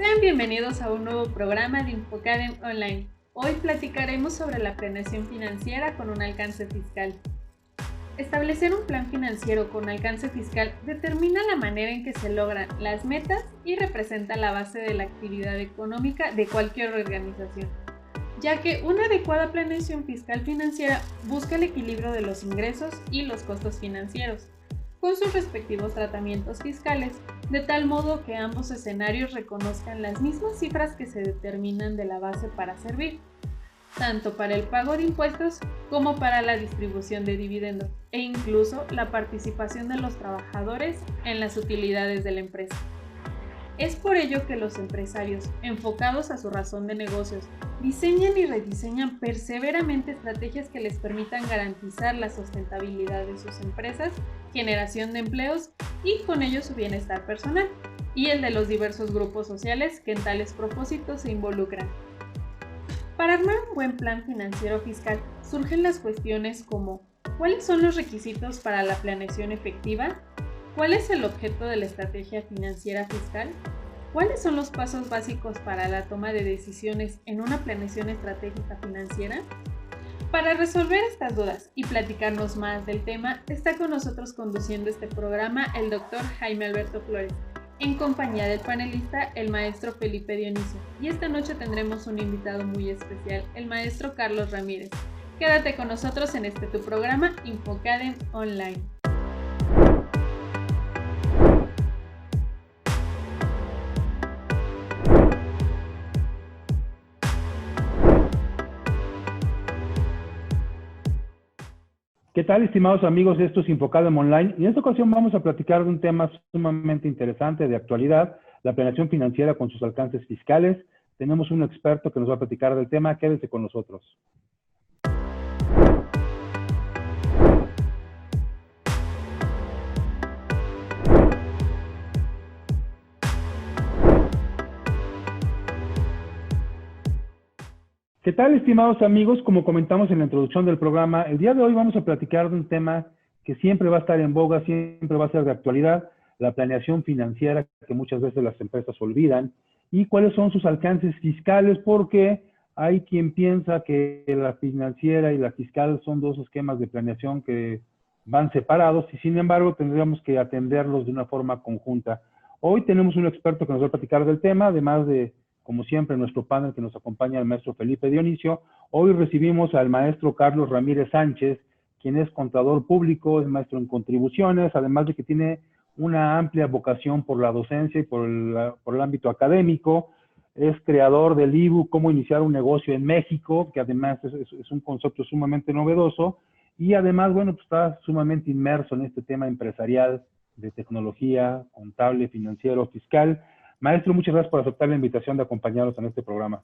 Sean bienvenidos a un nuevo programa de InfoCadem Online. Hoy platicaremos sobre la planeación financiera con un alcance fiscal. Establecer un plan financiero con alcance fiscal determina la manera en que se logran las metas y representa la base de la actividad económica de cualquier organización, ya que una adecuada planeación fiscal financiera busca el equilibrio de los ingresos y los costos financieros, con sus respectivos tratamientos fiscales, de tal modo que ambos escenarios reconozcan las mismas cifras que se determinan de la base para servir, tanto para el pago de impuestos como para la distribución de dividendos e incluso la participación de los trabajadores en las utilidades de la empresa. Es por ello que los empresarios, enfocados a su razón de negocios, diseñan y rediseñan perseveramente estrategias que les permitan garantizar la sustentabilidad de sus empresas, generación de empleos y con ello su bienestar personal y el de los diversos grupos sociales que en tales propósitos se involucran. Para armar un buen plan financiero fiscal surgen las cuestiones como ¿cuáles son los requisitos para la planeación efectiva? ¿Cuál es el objeto de la estrategia financiera fiscal? ¿Cuáles son los pasos básicos para la toma de decisiones en una planeación estratégica financiera? Para resolver estas dudas y platicarnos más del tema, está con nosotros conduciendo este programa el doctor Jaime Alberto Flores, en compañía del panelista, el maestro Felipe Dionisio. Y esta noche tendremos un invitado muy especial, el maestro Carlos Ramírez. Quédate con nosotros en este tu programa InfoCadem Online. ¿Qué tal, estimados amigos? Esto es InfoCadem Online y en esta ocasión vamos a platicar de un tema sumamente interesante de actualidad, la planeación financiera con sus alcances fiscales. Tenemos un experto que nos va a platicar del tema. Quédense con nosotros. ¿Qué tal, estimados amigos? Como comentamos en la introducción del programa, el día de hoy vamos a platicar de un tema que siempre va a estar en boga, siempre va a ser de actualidad, la planeación financiera que muchas veces las empresas olvidan y cuáles son sus alcances fiscales, porque hay quien piensa que la financiera y la fiscal son dos esquemas de planeación que van separados y sin embargo tendríamos que atenderlos de una forma conjunta. Hoy tenemos un experto que nos va a platicar del tema, además de, como siempre, nuestro panel que nos acompaña, el maestro Felipe Dionisio. Hoy recibimos al maestro Carlos Ramírez Sánchez, quien es contador público, es maestro en contribuciones, además de que tiene una amplia vocación por la docencia y por el ámbito académico. Es creador del ebook Cómo iniciar un negocio en México, que además es un concepto sumamente novedoso. Y además, bueno, pues está sumamente inmerso en este tema empresarial, de tecnología, contable, financiero, fiscal. Maestro, muchas gracias por aceptar la invitación de acompañarnos en este programa.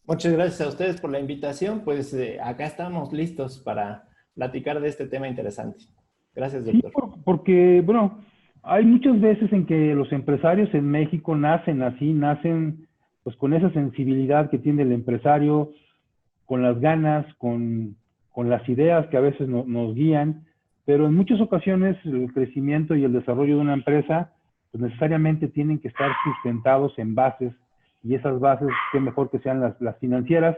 Muchas gracias a ustedes por la invitación. Pues acá estamos listos para platicar de este tema interesante. Gracias, doctor. Sí, porque, bueno, hay muchas veces en que los empresarios en México nacen así, nacen pues con esa sensibilidad que tiene el empresario, con las ganas, con las ideas que a veces nos guían, pero en muchas ocasiones el crecimiento y el desarrollo de una empresa pues necesariamente tienen que estar sustentados en bases, y esas bases, qué mejor que sean las financieras.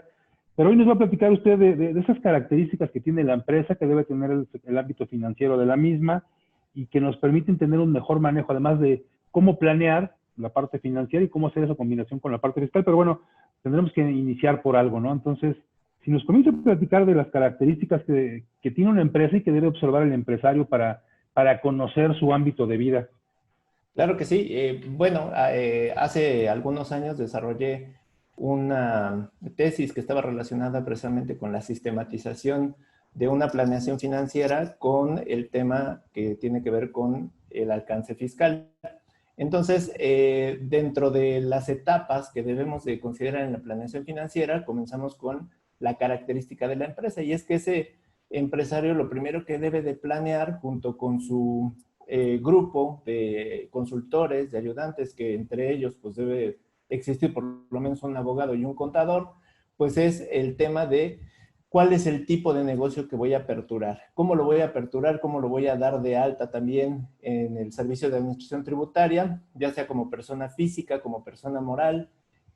Pero hoy nos va a platicar usted de esas características que tiene la empresa, que debe tener el ámbito financiero de la misma, y que nos permiten tener un mejor manejo, además de cómo planear la parte financiera y cómo hacer esa combinación con la parte fiscal. Pero bueno, tendremos que iniciar por algo, ¿no? Entonces, si nos comienza a platicar de las características que tiene una empresa y que debe observar el empresario para conocer su ámbito de vida. Claro que sí. Hace algunos años desarrollé una tesis que estaba relacionada precisamente con la sistematización de una planeación financiera con el tema que tiene que ver con el alcance fiscal. Entonces, dentro de las etapas que debemos de considerar en la planeación financiera, comenzamos con la característica de la empresa, y es que ese empresario lo primero que debe de planear junto con su grupo de consultores, de ayudantes, que entre ellos pues debe existir por lo menos un abogado y un contador, pues es el tema de cuál es el tipo de negocio que voy a aperturar, cómo lo voy a aperturar, cómo lo voy a dar de alta también en el servicio de administración tributaria, ya sea como persona física, como persona moral,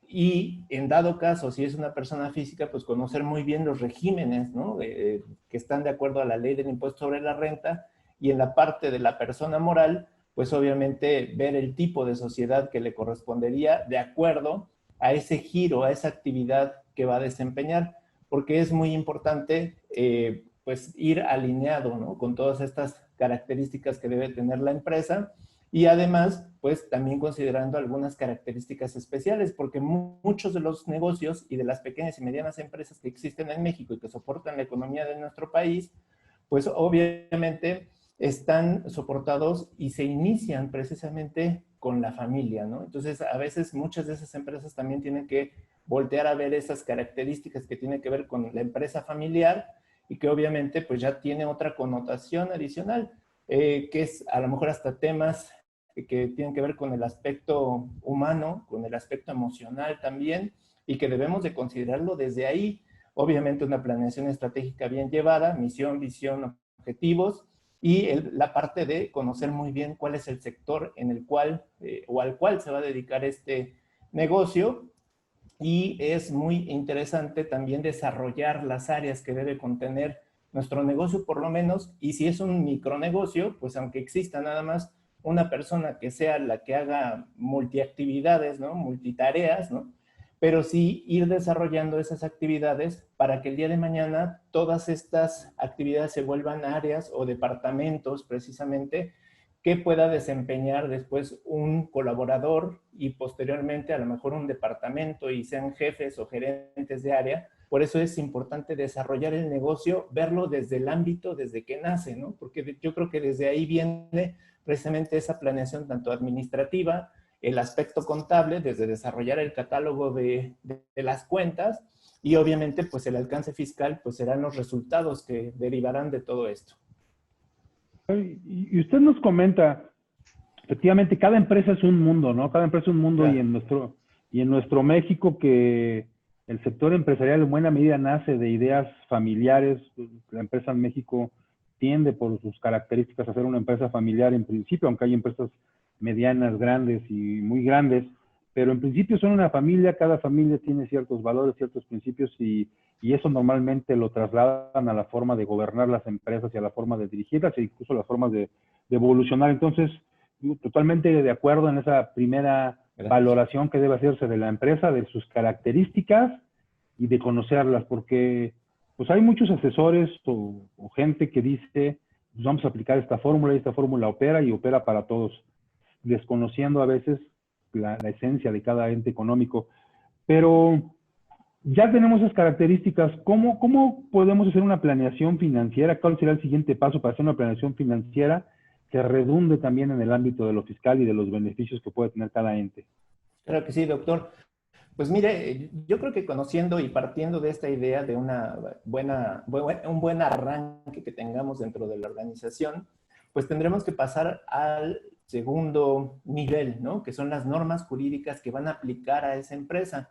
y en dado caso, si es una persona física, pues conocer muy bien los regímenes, ¿no? Que están de acuerdo a la ley del impuesto sobre la renta, y en la parte de la persona moral, pues obviamente ver el tipo de sociedad que le correspondería de acuerdo a ese giro, a esa actividad que va a desempeñar, porque es muy importante pues ir alineado, ¿no? Con todas estas características que debe tener la empresa, y además, pues también considerando algunas características especiales, porque muchos de los negocios y de las pequeñas y medianas empresas que existen en México y que soportan la economía de nuestro país, pues obviamente están soportados y se inician precisamente con la familia, ¿no? Entonces, a veces muchas de esas empresas también tienen que voltear a ver esas características que tienen que ver con la empresa familiar y que obviamente pues ya tiene otra connotación adicional, que es a lo mejor hasta temas que tienen que ver con el aspecto humano, con el aspecto emocional también, y que debemos de considerarlo desde ahí. Obviamente una planeación estratégica bien llevada, misión, visión, objetivos, y la parte de conocer muy bien cuál es el sector en el cual o al cual se va a dedicar este negocio. Y es muy interesante también desarrollar las áreas que debe contener nuestro negocio por lo menos, y si es un micronegocio, pues aunque exista nada más una persona que sea la que haga multiactividades, ¿no? Multitareas, ¿no? Pero sí ir desarrollando esas actividades para que el día de mañana todas estas actividades se vuelvan áreas o departamentos precisamente que pueda desempeñar después un colaborador y posteriormente a lo mejor un departamento y sean jefes o gerentes de área. Por eso es importante desarrollar el negocio, verlo desde el ámbito, desde que nace, ¿no? Porque yo creo que desde ahí viene precisamente esa planeación tanto administrativa, el aspecto contable, desde desarrollar el catálogo de las cuentas, y obviamente pues el alcance fiscal pues serán los resultados que derivarán de todo esto. Y usted nos comenta, efectivamente, cada empresa es un mundo, ¿no? Cada empresa es un mundo, claro. y en nuestro México, que el sector empresarial en buena medida nace de ideas familiares. La empresa en México tiende por sus características a ser una empresa familiar en principio, aunque hay empresas medianas, grandes y muy grandes, pero en principio son una familia. Cada familia tiene ciertos valores, ciertos principios, y eso normalmente lo trasladan a la forma de gobernar las empresas y a la forma de dirigirlas e incluso a las formas de evolucionar. Entonces, totalmente de acuerdo en esa primera valoración que debe hacerse de la empresa, de sus características y de conocerlas, porque pues hay muchos asesores o gente que dice, pues vamos a aplicar esta fórmula y esta fórmula opera y opera para todos, desconociendo a veces la esencia de cada ente económico. Pero ya tenemos esas características. ¿Cómo podemos hacer una planeación financiera? ¿Cuál será el siguiente paso para hacer una planeación financiera que redunde también en el ámbito de lo fiscal y de los beneficios que puede tener cada ente? Claro que sí, doctor. Pues mire, yo creo que conociendo y partiendo de esta idea de un buen arranque que tengamos dentro de la organización, pues tendremos que pasar al segundo nivel, ¿no? Que son las normas jurídicas que van a aplicar a esa empresa.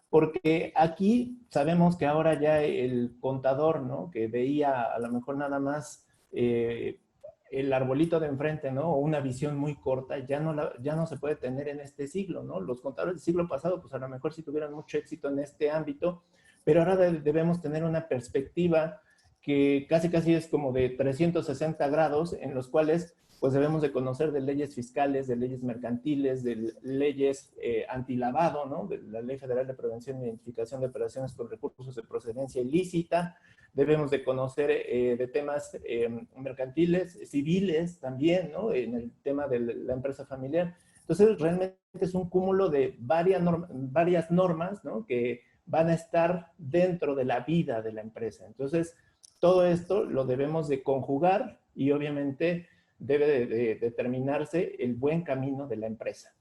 Porque aquí sabemos que ahora ya el contador, ¿no? Que veía a lo mejor nada más el arbolito de enfrente, ¿no? O una visión muy corta, ya no se puede tener en este siglo, ¿no? Los contadores del siglo pasado, pues a lo mejor sí tuvieron mucho éxito en este ámbito, pero ahora debemos tener una perspectiva que casi es como de 360 grados, en los cuales pues debemos de conocer de leyes fiscales, de leyes mercantiles, de leyes antilavado, ¿no? De la Ley Federal de Prevención e Identificación de Operaciones con Recursos de Procedencia Ilícita. Debemos de conocer de temas mercantiles, civiles también, ¿no? En el tema de la empresa familiar. Entonces, realmente es un cúmulo de varias normas, ¿no? Que van a estar dentro de la vida de la empresa. Entonces, todo esto lo debemos de conjugar y obviamente debe de determinarse el buen camino de la empresa.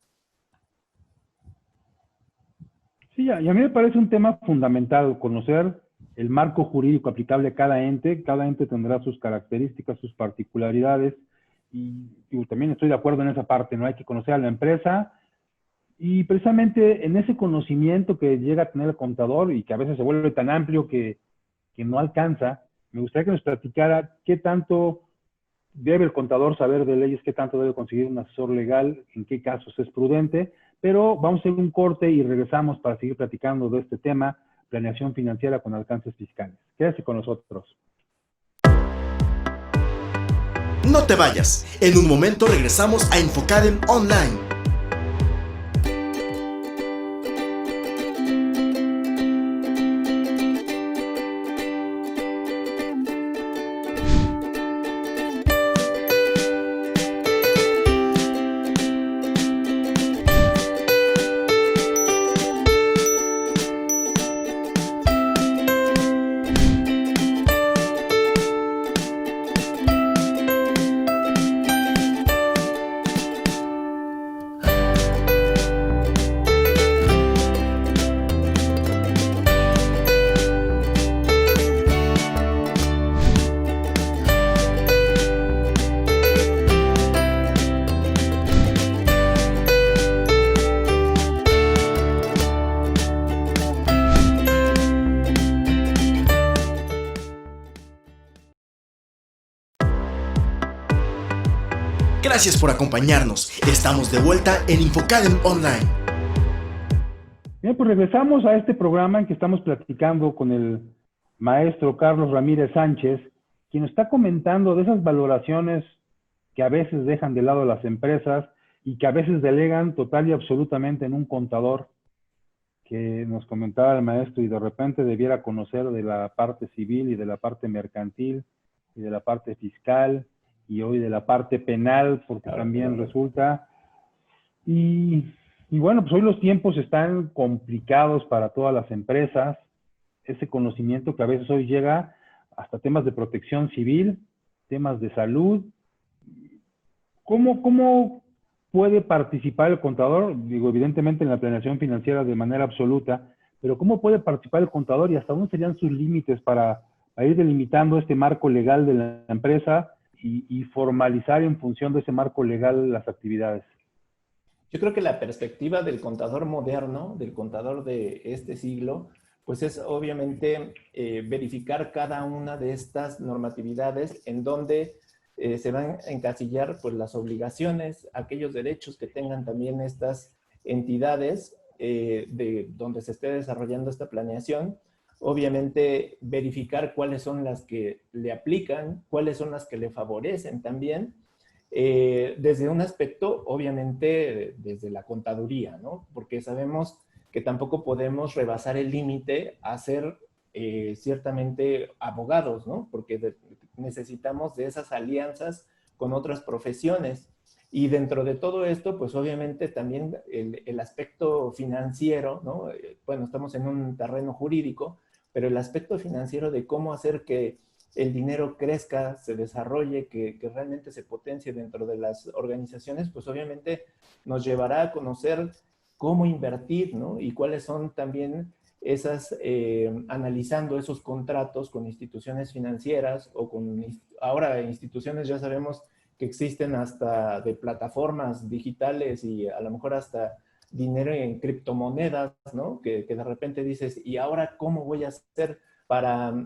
Sí, y a mí me parece un tema fundamental conocer el marco jurídico aplicable a cada ente. Cada ente tendrá sus características, sus particularidades, y también estoy de acuerdo en esa parte, ¿no? Hay que conocer a la empresa, y precisamente en ese conocimiento que llega a tener el contador y que a veces se vuelve tan amplio que que no alcanza. Me gustaría que nos platicara qué tanto debe el contador saber de leyes, qué tanto debe conseguir un asesor legal, en qué casos es prudente, pero vamos a hacer un corte y regresamos para seguir platicando de este tema, planeación financiera con alcances fiscales. Quédese con nosotros. No te vayas, en un momento regresamos a Infocadem Online. Gracias por acompañarnos. Estamos de vuelta en Infocadem Online. Bien, pues regresamos a este programa en que estamos platicando con el maestro Carlos Ramírez Sánchez, quien nos está comentando de esas valoraciones que a veces dejan de lado las empresas y que a veces delegan total y absolutamente en un contador, que nos comentaba el maestro, y de repente debiera conocer de la parte civil y de la parte mercantil y de la parte fiscal y hoy de la parte penal, porque también resulta. Y bueno, pues hoy los tiempos están complicados para todas las empresas. Ese conocimiento que a veces hoy llega hasta temas de protección civil, temas de salud. ¿Cómo puede participar el contador? Digo, evidentemente en la planeación financiera de manera absoluta, pero ¿cómo puede participar el contador y hasta dónde serían sus límites para ir delimitando este marco legal de la empresa y formalizar en función de ese marco legal las actividades? Yo creo que la perspectiva del contador moderno, del contador de este siglo, pues es obviamente verificar cada una de estas normatividades en donde se van a encasillar pues, las obligaciones, aquellos derechos que tengan también estas entidades de donde se esté desarrollando esta planeación. Obviamente verificar cuáles son las que le aplican, cuáles son las que le favorecen también, desde un aspecto, obviamente, desde la contaduría, ¿no? Porque sabemos que tampoco podemos rebasar el límite a ser ciertamente abogados, ¿no? Porque necesitamos de esas alianzas con otras profesiones. Y dentro de todo esto, pues obviamente también el aspecto financiero, ¿no? Bueno, estamos en un terreno jurídico, pero el aspecto financiero de cómo hacer que el dinero crezca, se desarrolle, que realmente se potencie dentro de las organizaciones, pues obviamente nos llevará a conocer cómo invertir, ¿no? Y cuáles son también esas, analizando esos contratos con instituciones financieras o con, ahora instituciones ya sabemos que existen hasta de plataformas digitales y a lo mejor hasta dinero en criptomonedas, ¿no? Que de repente dices, ¿y ahora cómo voy a hacer para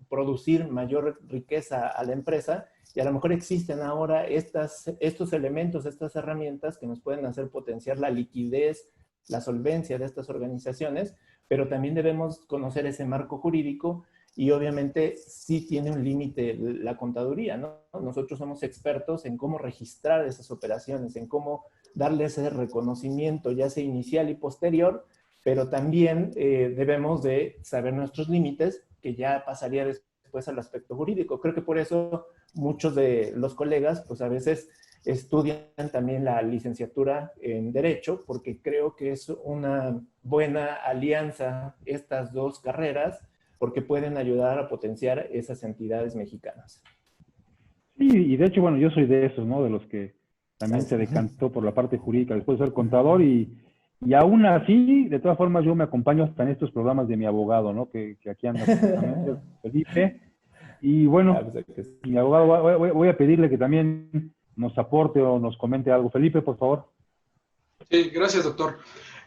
producir mayor riqueza a la empresa? Y a lo mejor existen ahora estos elementos, estas herramientas que nos pueden hacer potenciar la liquidez, la solvencia de estas organizaciones, pero también debemos conocer ese marco jurídico y obviamente sí tiene un límite la contaduría, ¿no? Nosotros somos expertos en cómo registrar esas operaciones, en cómo darle ese reconocimiento, ya sea inicial y posterior, pero también debemos de saber nuestros límites, que ya pasaría después al aspecto jurídico. Creo que por eso muchos de los colegas, pues a veces estudian también la licenciatura en Derecho, porque creo que es una buena alianza estas dos carreras, porque pueden ayudar a potenciar esas entidades mexicanas. Sí, y de hecho, bueno, yo soy de esos, ¿no? De los que también se decantó por la parte jurídica después de ser contador y aún así, de todas formas, yo me acompaño hasta en estos programas de mi abogado, ¿no? Que aquí anda Felipe. Y bueno, mi abogado, voy a pedirle que también nos aporte o nos comente algo. Felipe, por favor. Sí, gracias, doctor.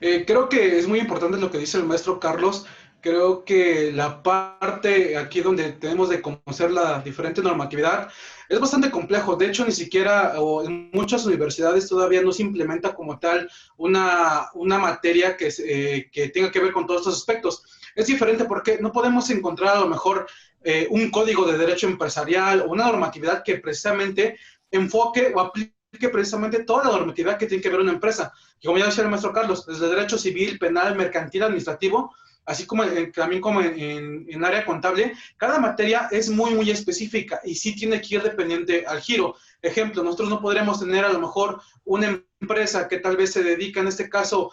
Creo que es muy importante lo que dice el maestro Carlos, Creo que la parte aquí donde tenemos de conocer la diferente normatividad es bastante complejo. De hecho, ni siquiera, o en muchas universidades todavía no se implementa como tal una materia que tenga que ver con todos estos aspectos. Es diferente porque no podemos encontrar a lo mejor un código de derecho empresarial o una normatividad que precisamente enfoque o aplique precisamente toda la normatividad que tiene que ver una empresa. Y como ya decía el maestro Carlos, desde derecho civil, penal, mercantil, administrativo, así como también como en área contable, cada materia es muy específica y sí tiene que ir dependiente al giro. Ejemplo, nosotros no podremos tener a lo mejor una empresa que tal vez se dedica en este caso,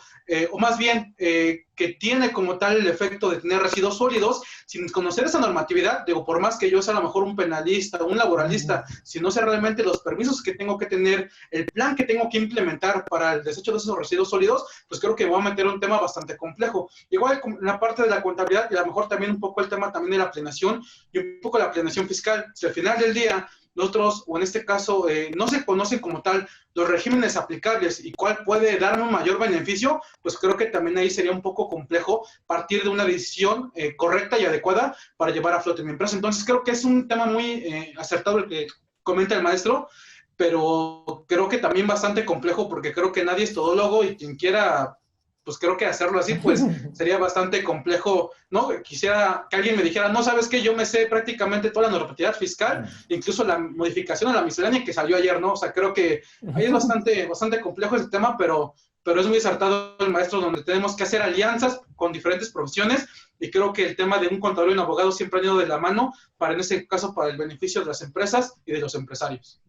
o más bien que tiene como tal el efecto de tener residuos sólidos, sin conocer esa normatividad. Digo, por más que yo sea a lo mejor un penalista, un laboralista, si no sé realmente los permisos que tengo que tener, el plan que tengo que implementar para el desecho de esos residuos sólidos, pues creo que voy a meter un tema bastante complejo. Igual en la parte de la contabilidad y a lo mejor también un poco el tema también de la planeación y un poco la planeación fiscal. Si al final del día nosotros, o en este caso, no se conocen como tal los regímenes aplicables y cuál puede darme un mayor beneficio, pues creo que también ahí sería un poco complejo partir de una decisión correcta y adecuada para llevar a flote mi empresa. Entonces creo que es un tema muy acertado el que comenta el maestro, pero creo que también bastante complejo porque creo que nadie es todólogo y quien quiera, pues creo que hacerlo así, pues sería bastante complejo, ¿no? Quisiera que alguien me dijera, no, ¿sabes qué? Yo me sé prácticamente toda la normatividad fiscal, incluso la modificación a la miscelánea que salió ayer, ¿no? O sea, creo que ahí es bastante complejo ese tema, pero es muy acertado el maestro, donde tenemos que hacer alianzas con diferentes profesiones, y creo que el tema de un contador y un abogado siempre han ido de la mano, para en ese caso, para el beneficio de las empresas y de los empresarios.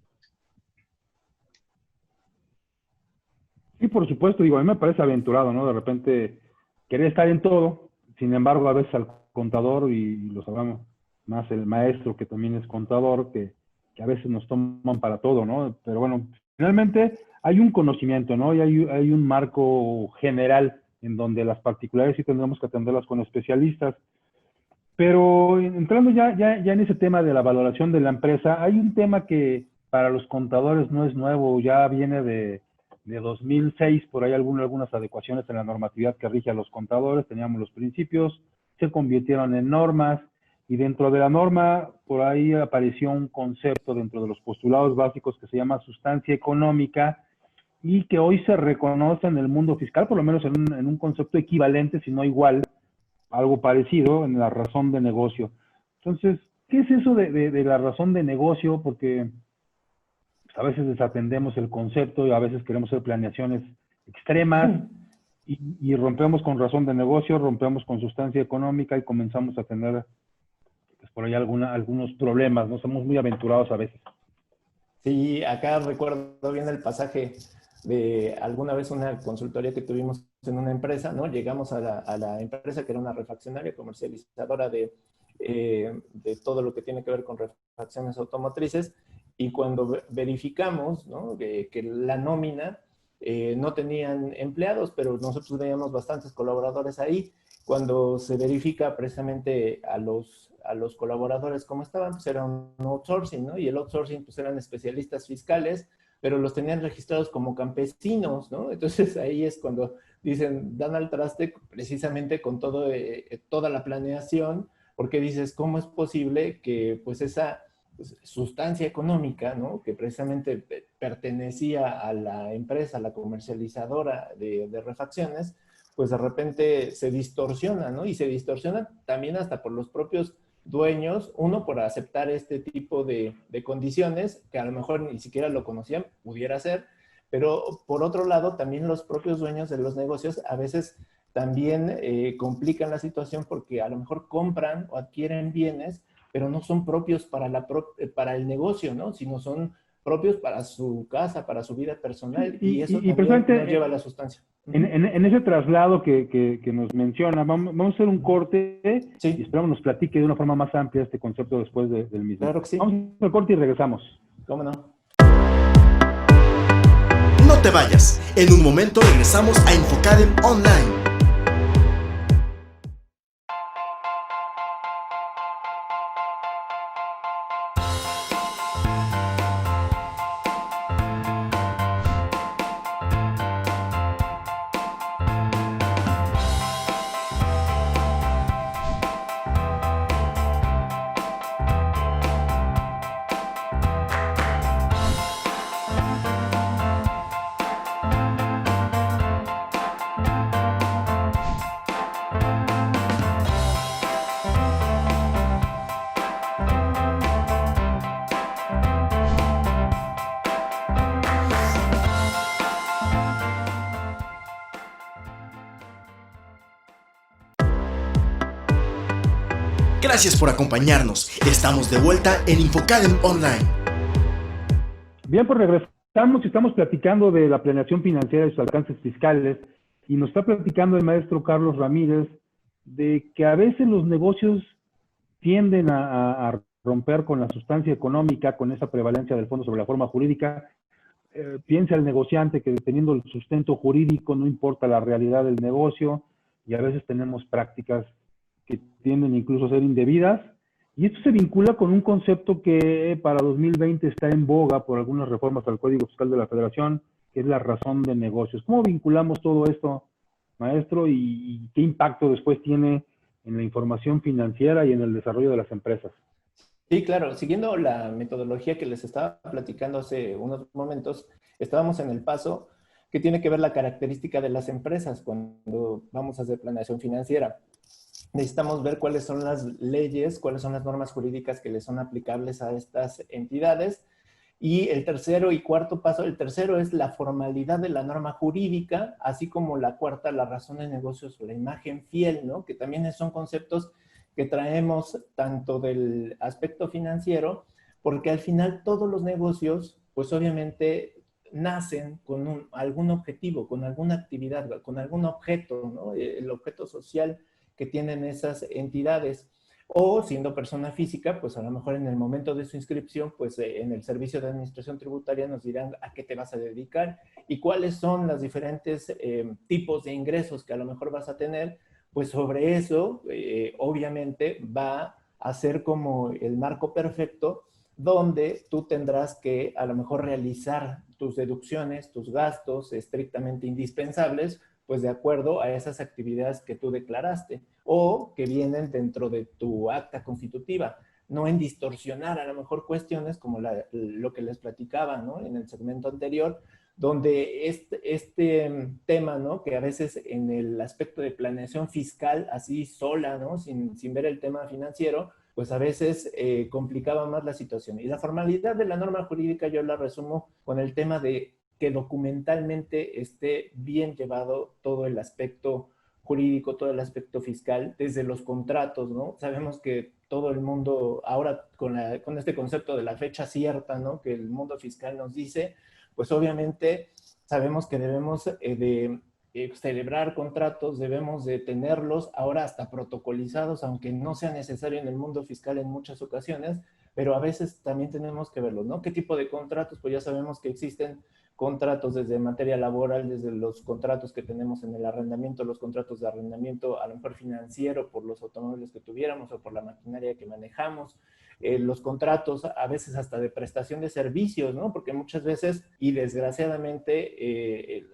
Sí, por supuesto, digo, a mí me parece aventurado, ¿no? De repente querer estar en todo, sin embargo, a veces al contador, y lo sabemos más el maestro, que también es contador, que a veces nos toman para todo, ¿no? Pero bueno, finalmente hay un conocimiento, ¿no? Y hay un marco general en donde las particulares sí tendremos que atenderlas con especialistas. Pero entrando ya en ese tema de la valoración de la empresa, hay un tema que para los contadores no es nuevo, ya viene de 2006, por ahí algunas adecuaciones en la normatividad que rige a los contadores, teníamos los principios, se convirtieron en normas, y dentro de la norma, por ahí apareció un concepto dentro de los postulados básicos que se llama sustancia económica, y que hoy se reconoce en el mundo fiscal, por lo menos en un concepto equivalente, si no igual, algo parecido, en la razón de negocio. Entonces, ¿qué es eso de la razón de negocio? Porque pues, a veces desatendemos el concepto y a veces queremos hacer planeaciones extremas y rompemos con razón de negocio, rompemos con sustancia económica y comenzamos a tener pues, por ahí algunos problemas, ¿no? Somos muy aventurados a veces. Sí, acá recuerdo bien el pasaje de alguna vez una consultoría que tuvimos en una empresa, ¿no? Llegamos a la empresa, que era una refaccionaria comercializadora de todo lo que tiene que ver con refacciones automotrices, y cuando verificamos, ¿no? que la nómina no tenían empleados, pero nosotros veíamos bastantes colaboradores ahí. Cuando se verifica precisamente a los colaboradores cómo estaban, pues era un outsourcing, ¿no? Y el outsourcing pues eran especialistas fiscales, pero los tenían registrados como campesinos, ¿no? Entonces ahí es cuando dicen, dan al traste precisamente con toda la planeación, porque dices, ¿cómo es posible que pues esa sustancia económica, ¿no? Que precisamente pertenecía a la empresa, a la comercializadora de refacciones, pues de repente se distorsiona, ¿no? Y se distorsiona también hasta por los propios dueños, uno por aceptar este tipo de condiciones, que a lo mejor ni siquiera lo conocían, pudiera ser, pero por otro lado también los propios dueños de los negocios a veces también complican la situación, porque a lo mejor compran o adquieren bienes, pero no son propios para el negocio, ¿no? Sino son propios para su casa, para su vida personal, y eso también nos lleva a la sustancia. En ese traslado que nos menciona, vamos a hacer un corte, sí, y esperamos nos platique de una forma más amplia este concepto después del mismo. Claro que sí. Vamos a hacer el corte y regresamos. ¿Cómo no? No te vayas, en un momento regresamos a Infocadem Online. Gracias por acompañarnos. Estamos de vuelta en InfoCadem Online. Bien, pues regresamos y estamos platicando de la planeación financiera y sus alcances fiscales. Y nos está platicando el maestro Carlos Ramírez de que a veces los negocios tienden a romper con la sustancia económica, con esa prevalencia del fondo sobre la forma jurídica. Piensa el negociante que teniendo el sustento jurídico no importa la realidad del negocio, y a veces tenemos prácticas que tienden incluso a ser indebidas. Y esto se vincula con un concepto que para 2020 está en boga por algunas reformas al Código Fiscal de la Federación, que es la razón de negocios. ¿Cómo vinculamos todo esto, maestro, y qué impacto después tiene en la información financiera y en el desarrollo de las empresas? Sí, claro. Siguiendo la metodología que les estaba platicando hace unos momentos, estábamos en el paso que tiene que ver la característica de las empresas cuando vamos a hacer planeación financiera. Necesitamos ver cuáles son las leyes, cuáles son las normas jurídicas que les son aplicables a estas entidades. Y el tercero y cuarto paso, el tercero es la formalidad de la norma jurídica, así como la cuarta, la razón de negocios o la imagen fiel, ¿no? Que también son conceptos que traemos tanto del aspecto financiero, porque al final todos los negocios, pues obviamente nacen con algún objetivo, con alguna actividad, con algún objeto, ¿no? El objeto social que tienen esas entidades. O siendo persona física, pues a lo mejor en el momento de su inscripción, pues en el servicio de administración tributaria nos dirán a qué te vas a dedicar y cuáles son los diferentes tipos de ingresos que a lo mejor vas a tener. Pues sobre eso, obviamente, va a ser como el marco perfecto donde tú tendrás que a lo mejor realizar tus deducciones, tus gastos estrictamente indispensables, pues de acuerdo a esas actividades que tú declaraste o que vienen dentro de tu acta constitutiva, no en distorsionar a lo mejor cuestiones como lo que les platicaba, ¿no? En el segmento anterior, donde este tema, ¿no? Que a veces en el aspecto de planeación fiscal, así sola, ¿no? Sin ver el tema financiero, pues a veces complicaba más la situación. Y la formalidad de la norma jurídica yo la resumo con el tema de que documentalmente esté bien llevado todo el aspecto jurídico, todo el aspecto fiscal, desde los contratos, ¿no? Sabemos que todo el mundo, ahora con este concepto de la fecha cierta, ¿no? Que el mundo fiscal nos dice, pues obviamente sabemos que debemos de celebrar contratos, debemos de tenerlos ahora hasta protocolizados, aunque no sea necesario en el mundo fiscal en muchas ocasiones, pero a veces también tenemos que verlos, ¿no? ¿Qué tipo de contratos? Pues ya sabemos que existen contratos desde materia laboral, desde los contratos que tenemos en el arrendamiento, los contratos de arrendamiento a lo mejor financiero por los automóviles que tuviéramos o por la maquinaria que manejamos, los contratos a veces hasta de prestación de servicios, ¿no? Porque muchas veces y desgraciadamente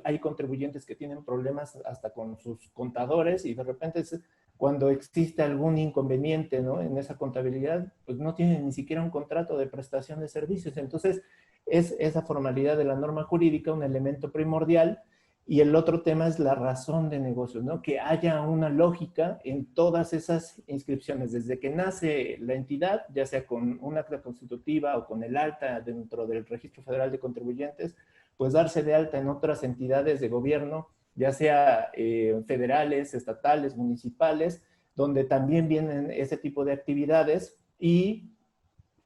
hay contribuyentes que tienen problemas hasta con sus contadores y de repente cuando existe algún inconveniente, ¿no? En esa contabilidad, pues no tienen ni siquiera un contrato de prestación de servicios. Entonces, es esa formalidad de la norma jurídica un elemento primordial. Y el otro tema es la razón de negocios, ¿no? Que haya una lógica en todas esas inscripciones, desde que nace la entidad, ya sea con una acta constitutiva o con el alta dentro del Registro Federal de Contribuyentes, pues darse de alta en otras entidades de gobierno, ya sea federales, estatales, municipales, donde también vienen ese tipo de actividades y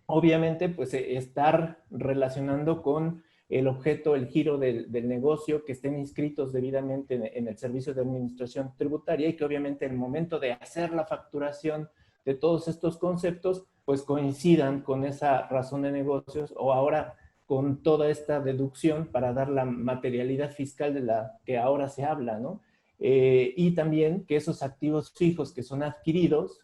obviamente pues estar relacionando con el objeto, el giro del negocio, que estén inscritos debidamente en el servicio de administración tributaria y que obviamente en el momento de hacer la facturación de todos estos conceptos, pues coincidan con esa razón de negocios o ahora con toda esta deducción para dar la materialidad fiscal de la que ahora se habla, ¿no? Y también que esos activos fijos que son adquiridos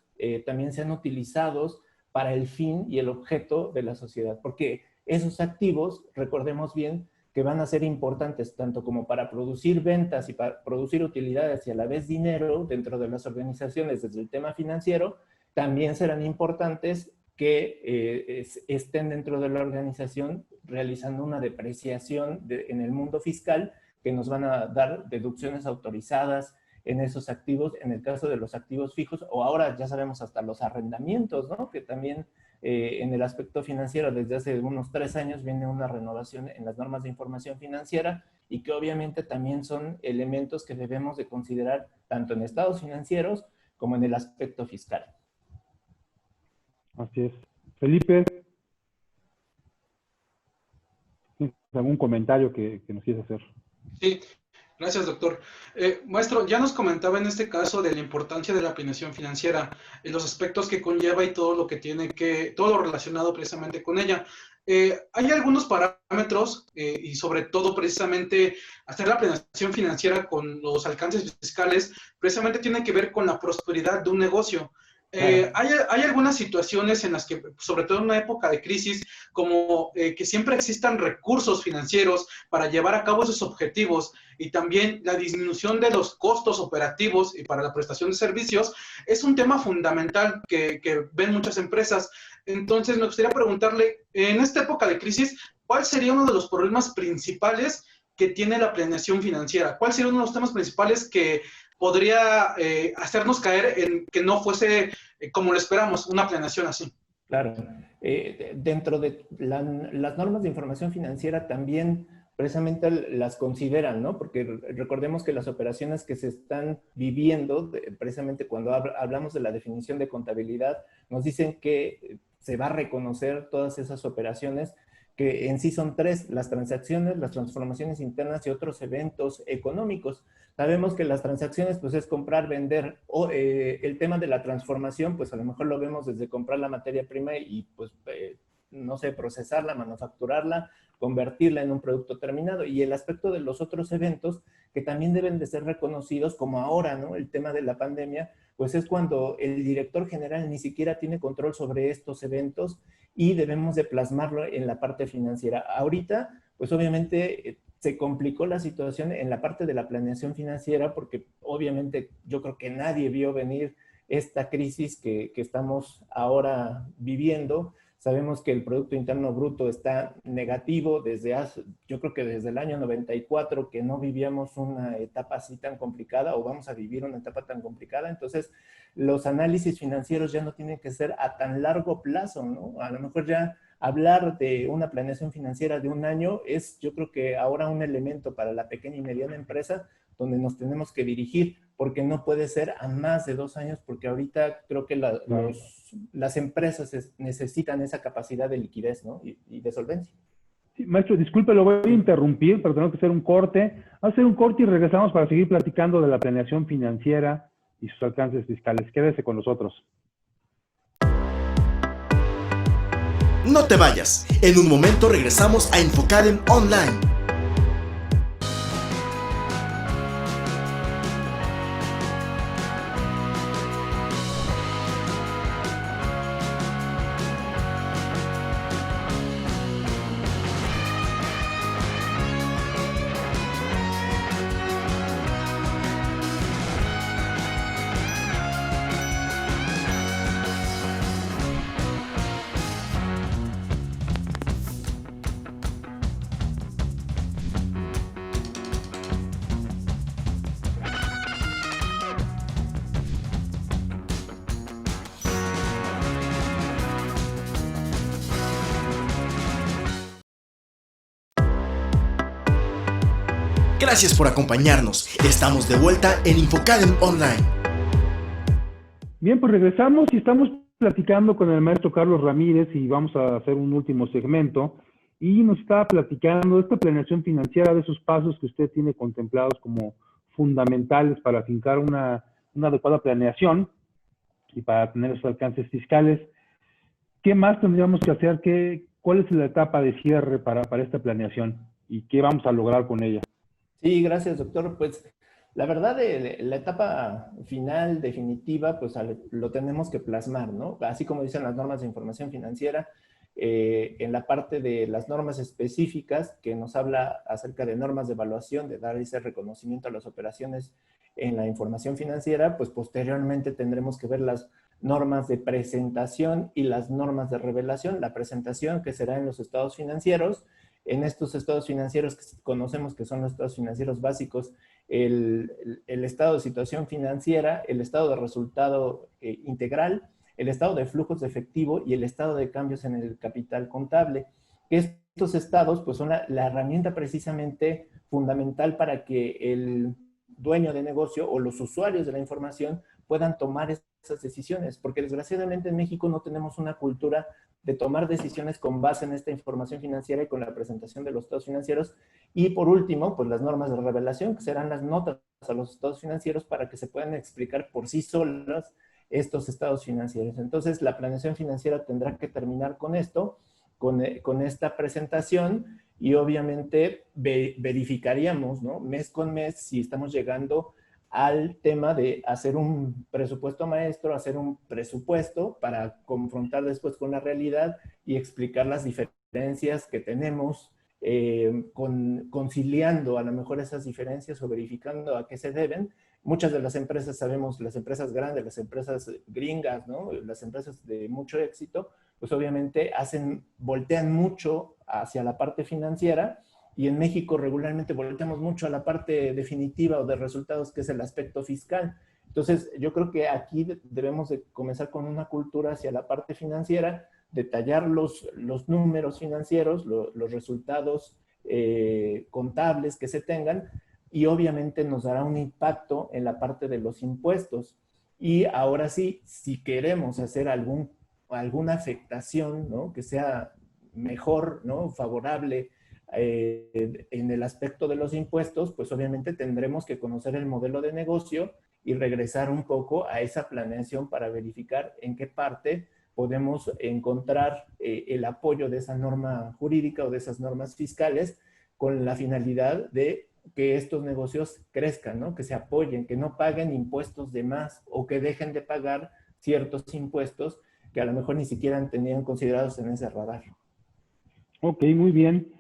también sean utilizados para el fin y el objeto de la sociedad, porque esos activos, recordemos bien, que van a ser importantes tanto como para producir ventas y para producir utilidades y a la vez dinero dentro de las organizaciones desde el tema financiero, también serán importantes que estén dentro de la organización realizando una depreciación en el mundo fiscal que nos van a dar deducciones autorizadas en esos activos, en el caso de los activos fijos, o ahora ya sabemos hasta los arrendamientos, ¿no? Que también en el aspecto financiero desde hace unos 3 años viene una renovación en las normas de información financiera y que obviamente también son elementos que debemos de considerar tanto en estados financieros como en el aspecto fiscal. Así es. Felipe, ¿tienes algún comentario que nos quieras hacer? Sí, gracias, doctor. Maestro, ya nos comentaba en este caso de la importancia de la planeación financiera, los aspectos que conlleva y todo lo que tiene que, todo lo relacionado precisamente con ella. Hay algunos parámetros y sobre todo precisamente hacer la planeación financiera con los alcances fiscales, precisamente tiene que ver con la prosperidad de un negocio. Claro. Hay algunas situaciones en las que, sobre todo en una época de crisis, como que siempre existan recursos financieros para llevar a cabo esos objetivos y también la disminución de los costos operativos y para la prestación de servicios, es un tema fundamental que ven muchas empresas. Entonces, me gustaría preguntarle, en esta época de crisis, ¿cuál sería uno de los problemas principales que tiene la planeación financiera? ¿Cuál sería uno de los temas principales que podría hacernos caer en que no fuese como lo esperamos, una planeación así? Claro. Dentro de las normas de información financiera también precisamente las consideran, ¿no? Porque recordemos que las operaciones que se están viviendo, precisamente cuando hablamos de la definición de contabilidad, nos dicen que se va a reconocer todas esas operaciones que en sí son tres: las transacciones, las transformaciones internas y otros eventos económicos. Sabemos que las transacciones, pues, es comprar, vender, o el tema de la transformación, pues, a lo mejor lo vemos desde comprar la materia prima y pues, no sé, procesarla, manufacturarla, convertirla en un producto terminado. Y el aspecto de los otros eventos, que también deben de ser reconocidos, como ahora, ¿no? El tema de la pandemia, pues es cuando el director general ni siquiera tiene control sobre estos eventos y debemos de plasmarlo en la parte financiera. Ahorita, pues obviamente se complicó la situación en la parte de la planeación financiera porque obviamente yo creo que nadie vio venir esta crisis que estamos ahora viviendo. Sabemos que el Producto Interno Bruto está negativo yo creo que desde el año 94, que no vivíamos una etapa así tan complicada, o vamos a vivir una etapa tan complicada. Entonces, los análisis financieros ya no tienen que ser a tan largo plazo, ¿no? A lo mejor ya hablar de una planeación financiera de un año es, yo creo que ahora un elemento para la pequeña y mediana empresa donde nos tenemos que dirigir, porque no puede ser a más de 2 años, porque ahorita creo que las empresas necesitan esa capacidad de liquidez, ¿no? y de solvencia. Sí, maestro, disculpe, lo voy a interrumpir, pero tengo que hacer un corte. Vamos a hacer un corte y regresamos para seguir platicando de la planeación financiera y sus alcances fiscales. Quédese con nosotros. No te vayas, en un momento regresamos a Infocadem Online. Gracias por acompañarnos. Estamos de vuelta en Infocadem Online. Bien, pues regresamos y estamos platicando con el maestro Carlos Ramírez y vamos a hacer un último segmento. Y nos está platicando de esta planeación financiera, de esos pasos que usted tiene contemplados como fundamentales para afincar una adecuada planeación y para tener esos alcances fiscales. ¿Qué más tendríamos que hacer? ¿Cuál es la etapa de cierre para esta planeación? ¿Y qué vamos a lograr con ella? Sí, gracias, doctor. Pues la verdad, la etapa final, definitiva, pues lo tenemos que plasmar, ¿no? Así como dicen las normas de información financiera, en la parte de las normas específicas que nos habla acerca de normas de evaluación, de dar ese reconocimiento a las operaciones en la información financiera, pues posteriormente tendremos que ver las normas de presentación y las normas de revelación. La presentación, que será en los estados financieros. En estos estados financieros que conocemos que son los estados financieros básicos, el estado de situación financiera, el estado de resultado integral, el estado de flujos de efectivo y el estado de cambios en el capital contable. Estos estados pues son la herramienta precisamente fundamental para que dueño de negocio o los usuarios de la información puedan tomar esas decisiones, porque desgraciadamente en México no tenemos una cultura de tomar decisiones con base en esta información financiera y con la presentación de los estados financieros. Y por último, pues las normas de revelación, que serán las notas a los estados financieros para que se puedan explicar por sí solas estos estados financieros. Entonces, la planeación financiera tendrá que terminar con esto, con esta presentación, y obviamente verificaríamos, ¿no?, mes con mes si estamos llegando al tema de hacer un presupuesto maestro, hacer un presupuesto para confrontar después con la realidad y explicar las diferencias que tenemos, conciliando a lo mejor esas diferencias o verificando a qué se deben. Muchas de las empresas, sabemos, las empresas grandes, las empresas gringas, ¿no?, las empresas de mucho éxito, pues obviamente voltean mucho hacia la parte financiera, y en México regularmente volteamos mucho a la parte definitiva o de resultados, que es el aspecto fiscal. Entonces, yo creo que aquí debemos de comenzar con una cultura hacia la parte financiera, detallar los números financieros, los resultados contables que se tengan, y obviamente nos dará un impacto en la parte de los impuestos. Y ahora sí, si queremos hacer alguna afectación, ¿no?, que sea mejor, ¿no?, favorable en el aspecto de los impuestos, pues obviamente tendremos que conocer el modelo de negocio y regresar un poco a esa planeación para verificar en qué parte podemos encontrar el apoyo de esa norma jurídica o de esas normas fiscales, con la finalidad de que estos negocios crezcan, ¿no?, que se apoyen, que no paguen impuestos de más o que dejen de pagar ciertos impuestos que a lo mejor ni siquiera tenían considerados en ese radar. Ok, muy bien.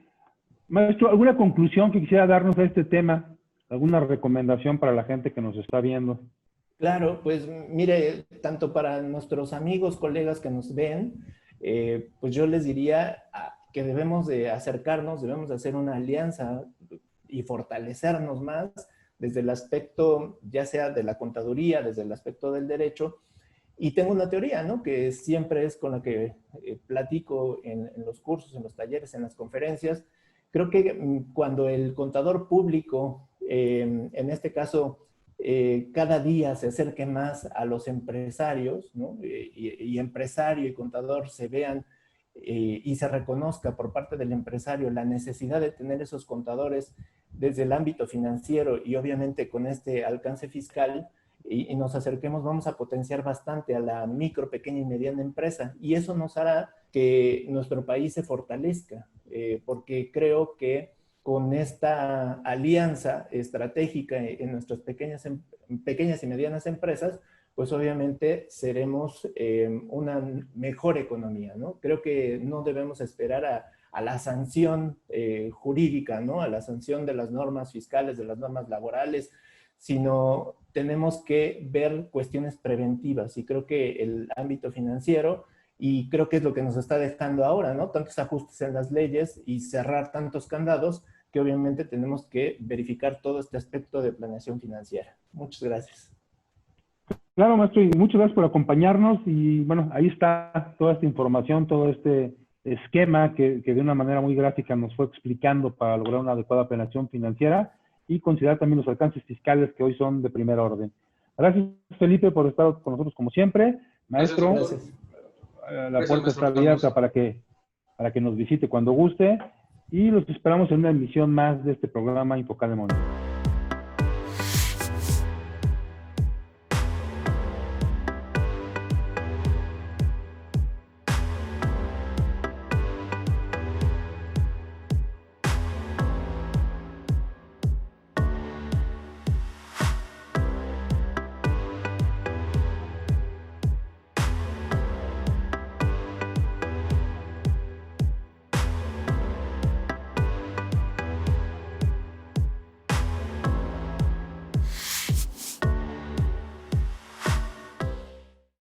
Maestro, ¿alguna conclusión que quisiera darnos a este tema? ¿Alguna recomendación para la gente que nos está viendo? Claro, pues mire, tanto para nuestros amigos, colegas que nos ven, pues yo les diría que debemos de acercarnos, debemos de hacer una alianza y fortalecernos más desde el aspecto, ya sea de la contaduría, desde el aspecto del derecho. Y tengo una teoría, ¿no?, que siempre es con la que platico en los cursos, en los talleres, en las conferencias. Creo que cuando el contador público, en este caso, cada día se acerque más a los empresarios, ¿no?, y empresario y contador se vean y se reconozca por parte del empresario la necesidad de tener esos contadores desde el ámbito financiero y obviamente con este alcance fiscal, y nos acerquemos, vamos a potenciar bastante a la micro, pequeña y mediana empresa, y eso nos hará que nuestro país se fortalezca, porque creo que con esta alianza estratégica en nuestras pequeñas y medianas empresas, pues obviamente seremos una mejor economía, ¿no? Creo que no debemos esperar a la sanción jurídica, ¿no?, a la sanción de las normas fiscales, de las normas laborales, sino tenemos que ver cuestiones preventivas, y creo que el ámbito financiero, y creo que es lo que nos está dejando ahora, ¿no?, tantos ajustes en las leyes y cerrar tantos candados, que obviamente tenemos que verificar todo este aspecto de planeación financiera. Muchas gracias. Claro, maestro, y muchas gracias por acompañarnos. Y bueno, ahí está toda esta información, todo este esquema que de una manera muy gráfica nos fue explicando para lograr una adecuada planeación financiera y considerar también los alcances fiscales que hoy son de primer orden. Gracias, Felipe, por estar con nosotros como siempre. Maestro, gracias. La puerta está abierta para que nos visite cuando guste, y los esperamos en una emisión más de este programa Infocadem Online.